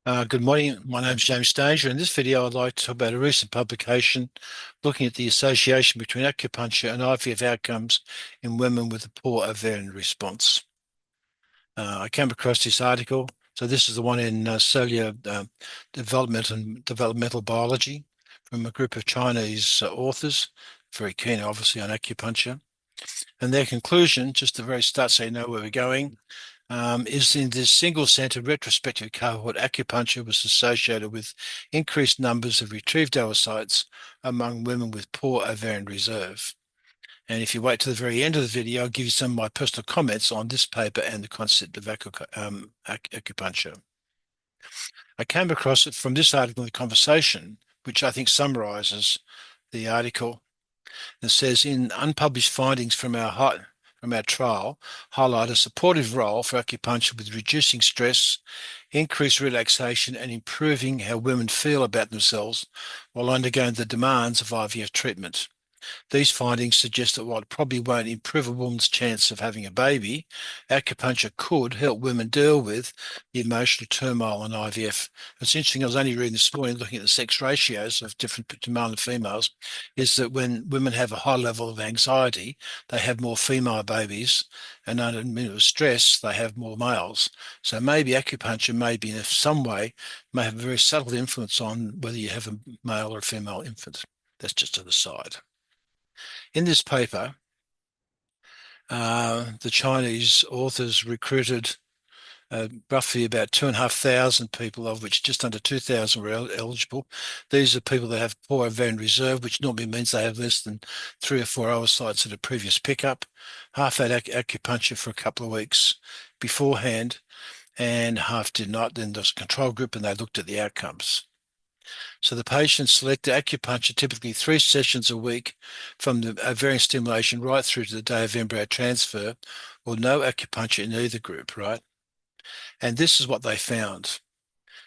Good morning. My name is James Stanger. In this video, I'd like to talk about a recent publication looking at the association between acupuncture and IVF outcomes in women with a poor ovarian response. I came across this article. So this is the one in Cellular Development and Developmental Biology from a group of Chinese authors, very keen, obviously, on acupuncture. And their conclusion, just to very start so you know where we're going, is in this single-center retrospective cohort, acupuncture was associated with increased numbers of retrieved oocytes among women with poor ovarian reserve. And if you wait to the very end of the video, I'll give you some of my personal comments on this paper and the concept of acupuncture. I came across it from this article in the conversation, which I think summarizes the article. It says, in unpublished findings from our trial, highlight a supportive role for acupuncture with reducing stress, increased relaxation, and improving how women feel about themselves while undergoing the demands of IVF treatment. These findings suggest that while it probably won't improve a woman's chance of having a baby, acupuncture could help women deal with the emotional turmoil in IVF. It's interesting, I was only reading this morning, looking at the sex ratios of different male and females, is that when women have a high level of anxiety, they have more female babies, and under a minute of stress, they have more males. So maybe acupuncture maybe in some way may have a very subtle influence on whether you have a male or a female infant. That's just to the side. In this paper, the Chinese authors recruited roughly about 2,500 people, of which just under 2,000 were eligible. These are people that have poor ovarian reserve, which normally means they have less than 3 or 4 oocytes at a previous pickup. Half had acupuncture for a couple of weeks beforehand, and half did not. Then there's a control group, and they looked at the outcomes. So the patient selected acupuncture, typically 3 sessions a week from the ovarian stimulation right through to the day of embryo transfer, or no acupuncture in either group, right? And this is what they found.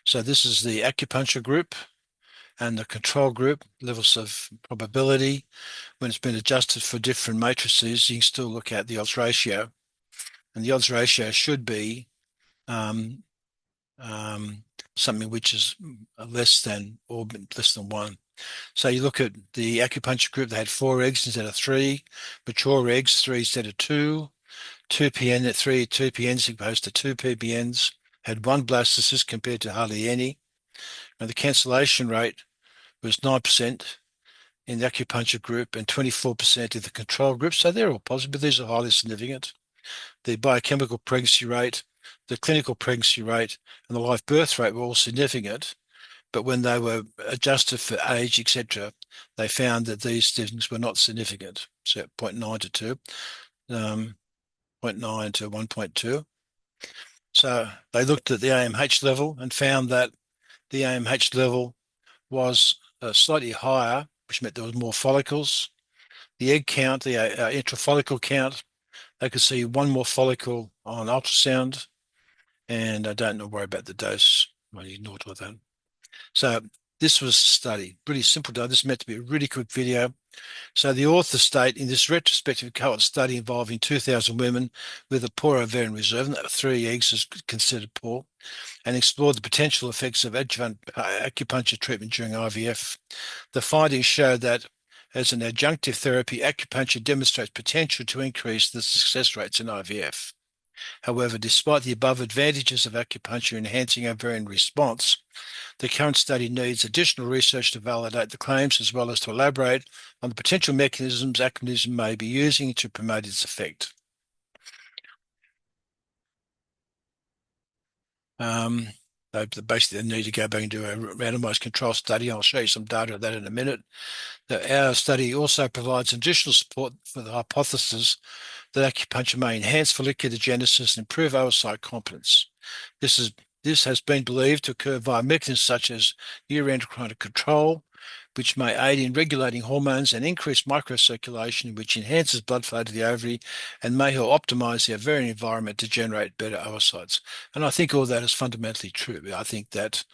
So this is the acupuncture group and the control group, levels of probability. When it's been adjusted for different matrices, you can still look at the odds ratio. And the odds ratio should be um, something which is less than or less than 1. So you look at the acupuncture group, they had 4 eggs instead of 3, mature eggs, 3 instead of 2, 2 PN at 3, 2 PNs as opposed to 2 PBNs, had 1 blastocyst compared to hardly any. And the cancellation rate was 9% in the acupuncture group and 24% in the control group. So they're all positive, but these are highly significant. The biochemical pregnancy rate, the clinical pregnancy rate, and the live birth rate were all significant. But when they were adjusted for age, etc., they found that these things were not significant. So 0.9 to 2, 0.9 to 1.2. So they looked at the AMH level and found that the AMH level was slightly higher, which meant there was more follicles. The egg count, the intrafollicle count, they could see 1 more follicle on ultrasound, and I don't worry about the dose. I ignored all that. So this was a study, pretty simple. This is meant to be a really quick video. So the authors state in this retrospective cohort study involving 2,000 women with a poor ovarian reserve, and 3 eggs is considered poor, and explored the potential effects of adjuvant acupuncture treatment during IVF. The findings showed that as an adjunctive therapy, acupuncture demonstrates potential to increase the success rates in IVF. However, despite the above advantages of acupuncture enhancing ovarian response, the current study needs additional research to validate the claims as well as to elaborate on the potential mechanisms acupuncture may be using to promote its effect. Basically, they need to go back and do a randomized control study. I'll show you some data of that in a minute. Our study also provides additional support for the hypothesis that acupuncture may enhance follicular genesis and improve oocyte competence. This has been believed to occur via mechanisms such as neuroendocrine control, which may aid in regulating hormones and increase microcirculation, which enhances blood flow to the ovary and may help optimize the ovarian environment to generate better oocytes. And I think all that is fundamentally true. I think that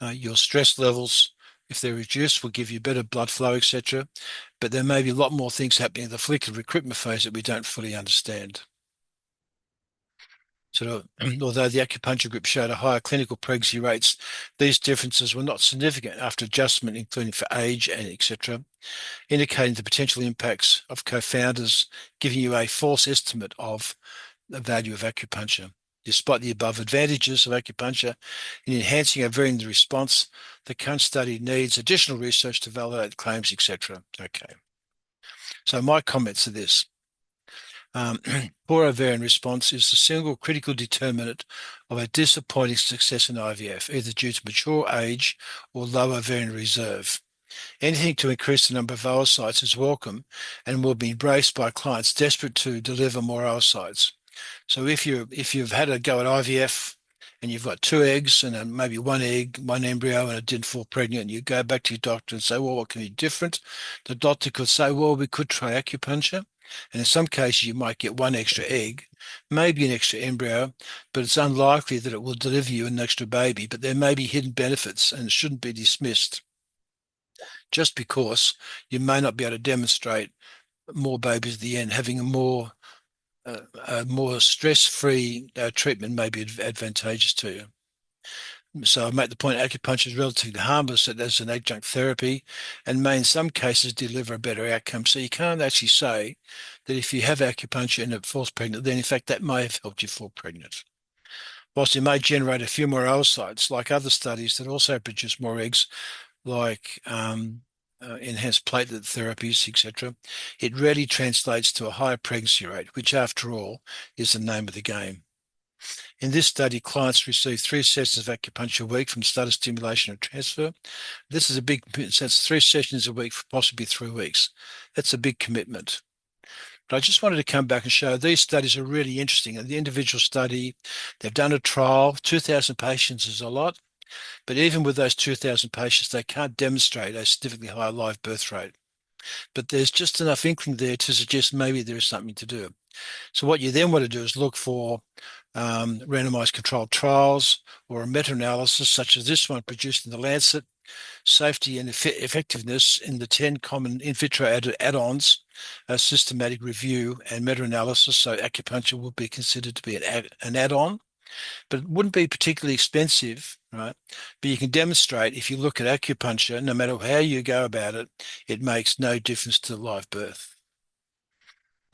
your stress levels, if they're reduced, will give you better blood flow, etc. But there may be a lot more things happening in the follicular recruitment phase that we don't fully understand. Although the acupuncture group showed a higher clinical pregnancy rates, these differences were not significant after adjustment, including for age and etc., indicating the potential impacts of co-founders giving you a false estimate of the value of acupuncture. Despite the above advantages of acupuncture in enhancing ovarian response, the current study needs additional research to validate claims, etc. Okay. So my comments are this. Poor ovarian response is the single critical determinant of a disappointing success in IVF, either due to mature age or low ovarian reserve. Anything to increase the number of oocytes is welcome and will be embraced by clients desperate to deliver more oocytes. So if you've had a go at IVF and you've got two eggs and maybe one egg, one embryo, and it didn't fall pregnant, you go back to your doctor and say, well, what can be different? The doctor could say, well, we could try acupuncture. And in some cases, you might get one extra egg, maybe an extra embryo, but it's unlikely that it will deliver you an extra baby. But there may be hidden benefits and it shouldn't be dismissed just because you may not be able to demonstrate more babies at the end. Having a more stress-free treatment may be advantageous to you. So I make the point acupuncture is relatively harmless as an adjunct therapy and may in some cases deliver a better outcome. So you can't actually say that if you have acupuncture and it falls pregnant, then in fact that may have helped you fall pregnant. Whilst it may generate a few more oocytes, like other studies that also produce more eggs, like enhanced platelet therapies, etc., it rarely translates to a higher pregnancy rate, which after all is the name of the game. In this study, clients received 3 sessions of acupuncture a week from starter stimulation and transfer. This is a big, that's 3 sessions a week for possibly 3 weeks. That's a big commitment. But I just wanted to come back and show these studies are really interesting. And the individual study, they've done a trial, 2,000 patients is a lot. But even with those 2,000 patients, they can't demonstrate a significantly higher live birth rate. But there's just enough inkling there to suggest maybe there is something to do. So what you then want to do is look for randomized controlled trials or a meta-analysis such as this one produced in the Lancet, safety and effectiveness in the 10 common in vitro add-ons, a systematic review and meta-analysis. So acupuncture would be considered to be an add-on, but it wouldn't be particularly expensive, right? But you can demonstrate if you look at acupuncture, no matter how you go about it, it makes no difference to live birth.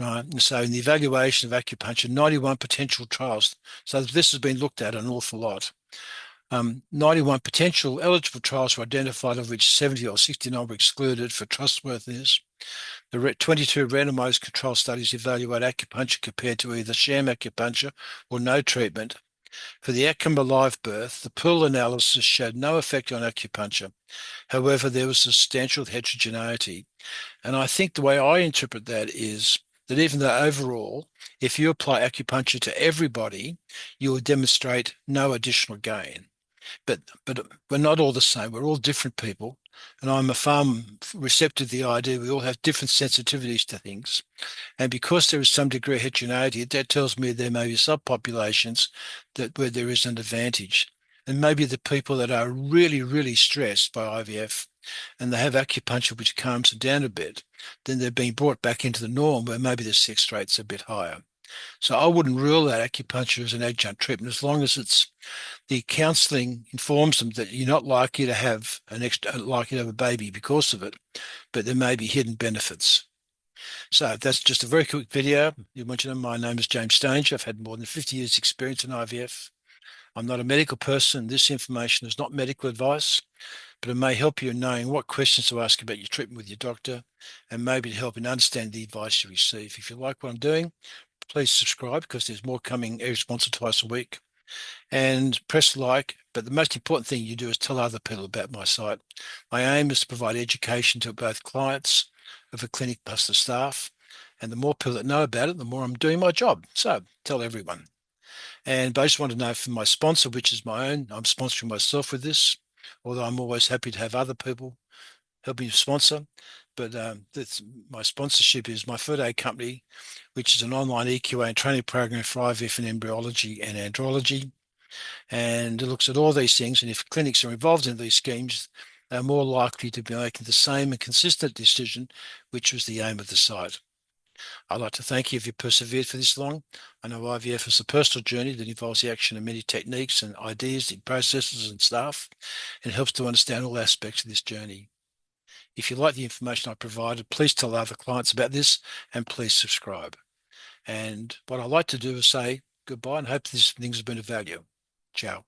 Right. And so in the evaluation of acupuncture, 91 potential trials. So this has been looked at an awful lot. 91 potential eligible trials were identified, of which 70 or 69 were excluded for trustworthiness. The 22 randomized control studies evaluate acupuncture compared to either sham acupuncture or no treatment. For the outcome of live birth, the pool analysis showed no effect on acupuncture. However, there was substantial heterogeneity. And I think the way I interpret that is that even though overall, if you apply acupuncture to everybody, you will demonstrate no additional gain. But we're not all the same. We're all different people. And I'm a far receptive to the idea we all have different sensitivities to things. And because there is some degree of heterogeneity, that tells me there may be subpopulations where there is an advantage. And maybe the people that are really, really stressed by IVF and they have acupuncture which calms them down a bit, then they're being brought back into the norm where maybe the sex rate's a bit higher. So I wouldn't rule out acupuncture as an adjunct treatment as long as the counselling informs them that you're not likely to have a baby because of it, but there may be hidden benefits. So that's just a very quick video. You want to know my name is James Stanger. I've had more than 50 years experience in IVF. I'm not a medical person. This information is not medical advice, but it may help you in knowing what questions to ask about your treatment with your doctor and maybe to help in understanding the advice you receive. If you like what I'm doing, please subscribe because there's more coming once or twice a week. And press like, but the most important thing you do is tell other people about my site. My aim is to provide education to both clients of the clinic plus the staff. And the more people that know about it, the more I'm doing my job. So tell everyone. And I just want to know from my sponsor, which is my own, I'm sponsoring myself with this, although I'm always happy to have other people help me sponsor. But my sponsorship is my Ferde company, which is an online EQA and training program for IVF and embryology and andrology. And it looks at all these things. And if clinics are involved in these schemes, they're more likely to be making the same and consistent decision, which was the aim of the site. I'd like to thank you if you persevered for this long. I know IVF is a personal journey that involves the action of many techniques and ideas, and processes and staff, and helps to understand all aspects of this journey. If you like the information I provided, please tell other clients about this and please subscribe. And what I like to do is say goodbye and hope this thing has been of value. Ciao.